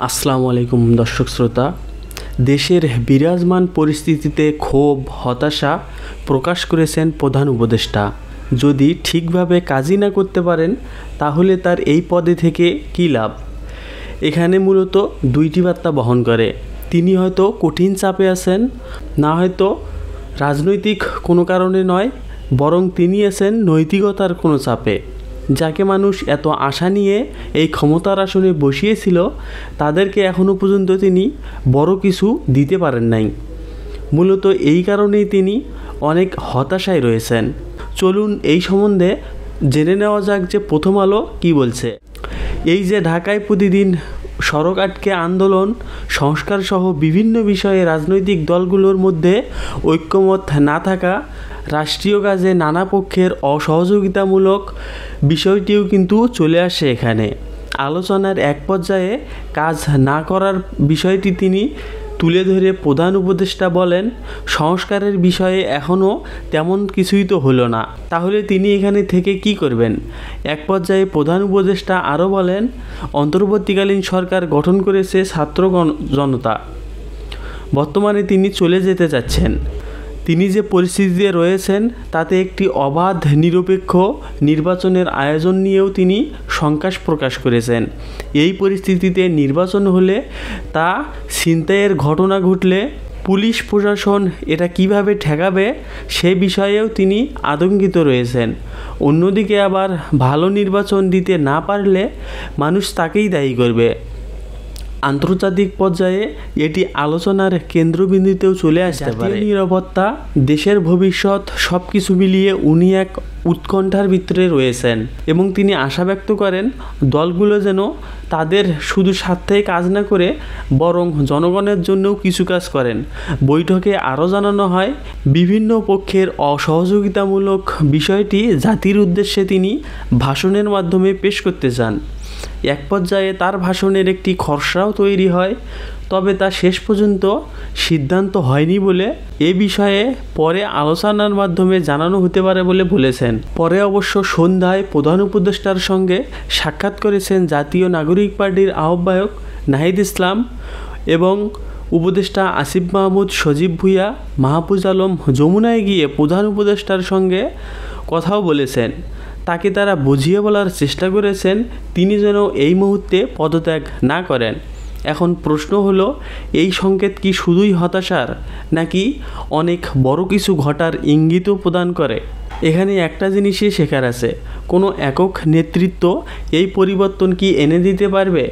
আসসালামু আলাইকুম দর্শক শ্রোতা। দেশের বিরাজমান পরিস্থিতিতে ক্ষোভ হতাশা প্রকাশ করেছেন প্রধান উপদেষ্টা। যদি ঠিকভাবে কাজই না করতে পারেন তাহলে তার এই পদে থেকে কী লাভ। এখানে মূলত দুইটি বার্তা বহন করে। তিনি হয়তো কঠিন চাপে আছেন, না হয়তো রাজনৈতিক কোনো কারণে নয়, বরং তিনি আছেন নৈতিকতার কোনো চাপে। যাকে মানুষ এত আশা নিয়ে এই ক্ষমতার আসনে বসিয়েছিল তাদেরকে এখনও পর্যন্ত তিনি বড় কিছু দিতে পারেন নাই। মূলত এই কারণেই তিনি অনেক হতাশায় রয়েছেন। চলুন এই সম্বন্ধে জেনে নেওয়া যাক যে প্রথম আলো কী বলছে। এই যে ঢাকায় প্রতিদিন সড়ক আটকে আন্দোলন, সংস্কার সহ বিভিন্ন বিষয়ে রাজনৈতিক দলগুলোর মধ্যে ঐক্যমত না থাকা, রাষ্ট্রীয় কাজে নানা পক্ষের অসহযোগিতামূলক বিষয়টিও কিন্তু চলে আসে এখানে। আলোচনার এক পর্যায়ে কাজ না করার বিষয়টি তিনি তুলে ধরে প্রধান উপদেষ্টা বলেন, সংস্কারের বিষয়ে এখনও তেমন কিছুই তো হলো না, তাহলে তিনি এখানে থেকে কি করবেন। এক পর্যায়ে প্রধান উপদেষ্টা আরও বলেন, অন্তর্বর্তীকালীন সরকার গঠন করেছে ছাত্র জনতা, বর্তমানে তিনি চলে যেতে চাচ্ছেন। তিনি যে পরিস্থিতিতে রয়েছেন তাতে একটি অবাধ নিরপেক্ষ নির্বাচনের আয়োজন নিয়েও তিনি শঙ্কা প্রকাশ করেছেন। এই পরিস্থিতিতে নির্বাচন হলে তা ছিনতাইয়ের ঘটনা ঘটলে পুলিশ প্রশাসন এটা কিভাবে ঠেকাবে সে বিষয়েও তিনি আতঙ্কিত রয়েছেন। অন্যদিকে আবার ভালো নির্বাচন দিতে না পারলে মানুষ তাকেই দায়ী করবে। আন্তর্জাতিক পর্যায়ে এটি আলোচনার কেন্দ্রবিন্দুতেও চলে আসতে পারে। নিরাপত্তা, দেশের ভবিষ্যৎ সব কিছু মিলিয়ে উনি এক উৎকণ্ঠার ভিতরে রয়েছেন এবং তিনি আশা ব্যক্ত করেন দলগুলো যেন তাদের শুধু স্বার্থে কাজ না করে বরং জনগণের জন্যও কিছু কাজ করেন। বৈঠকে আরও জানানো হয়, বিভিন্ন পক্ষের অসহযোগিতামূলক বিষয়টি জাতির উদ্দেশ্যে তিনি ভাষণের মাধ্যমে পেশ করতে চান। এক পর্যায়ে তার ভাষণের একটি খসড়াও তৈরি হয়, তবে তা শেষ পর্যন্ত সিদ্ধান্ত হয়নি বলে এ বিষয়ে পরে আলোচনার মাধ্যমে জানানো হতে পারে বলে বলেছেন। পরে অবশ্য সন্ধ্যায় প্রধান উপদেষ্টার সঙ্গে সাক্ষাৎ করেছেন জাতীয় নাগরিক পার্টির আহ্বায়ক নাহিদ ইসলাম এবং উপদেষ্টা আসিফ মাহমুদ, সজীব ভুঁইয়া, মাহফুজ আলম। যমুনায় গিয়ে প্রধান উপদেষ্টার সঙ্গে কথাও বলেছেন। তাকে তারা বুঝিয়ে বলার চেষ্টা করেছেন তিনি যেন এই মুহূর্তে পদত্যাগ না করেন। এখন প্রশ্ন হলো, এই সংকেত কি শুধুই হতাশার, নাকি অনেক বড় কিছু ঘটার ইঙ্গিতও প্রদান করে? এখানে একটা জিনিসই শেখার আছে, কোনো একক নেতৃত্ব এই পরিবর্তন কি এনে দিতে পারবে?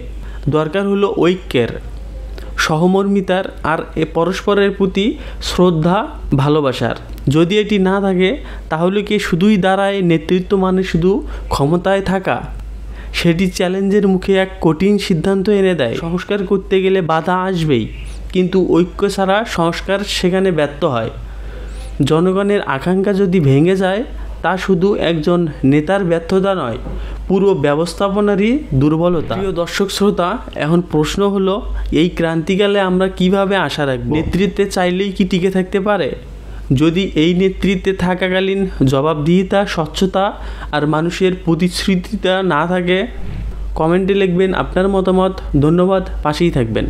দরকার হলো ঐক্যের, সহমর্মিতার আর পরস্পরের প্রতি শ্রদ্ধা, ভালোবাসার। যদি এটি না থাকে তাহলে কি শুধুই দাঁড়ায় নেতৃত্ব মানে শুধু ক্ষমতায় থাকা? সেটি চ্যালেঞ্জের মুখে এক কঠিন সিদ্ধান্ত এনে দেয়। সংস্কার করতে গেলে বাধা আসবেই, কিন্তু ঐক্য ছাড়া সংস্কার সেখানে ব্যর্থ হয়। জনগণের আকাঙ্ক্ষা যদি ভেঙে যায় তা শুধু একজন নেতার ব্যর্থতা নয়, পুরো ব্যবস্থাপনারই দুর্বলতা। প্রিয় দর্শক শ্রোতা, এখন প্রশ্ন হলো, এই ক্রান্তিকালে আমরা কিভাবে আশা রাখব? নেতৃত্বে চাইলেই কি টিকে থাকতে পারে? যদি এই নেতৃত্বে থাকাকালীন জবাবদিহিতা, স্বচ্ছতা আর মানুষের প্রতিশ্রুতিটা না থাকে? কমেন্টে লিখবেন আপনার মতামত। ধন্যবাদ, পাশেই থাকবেন।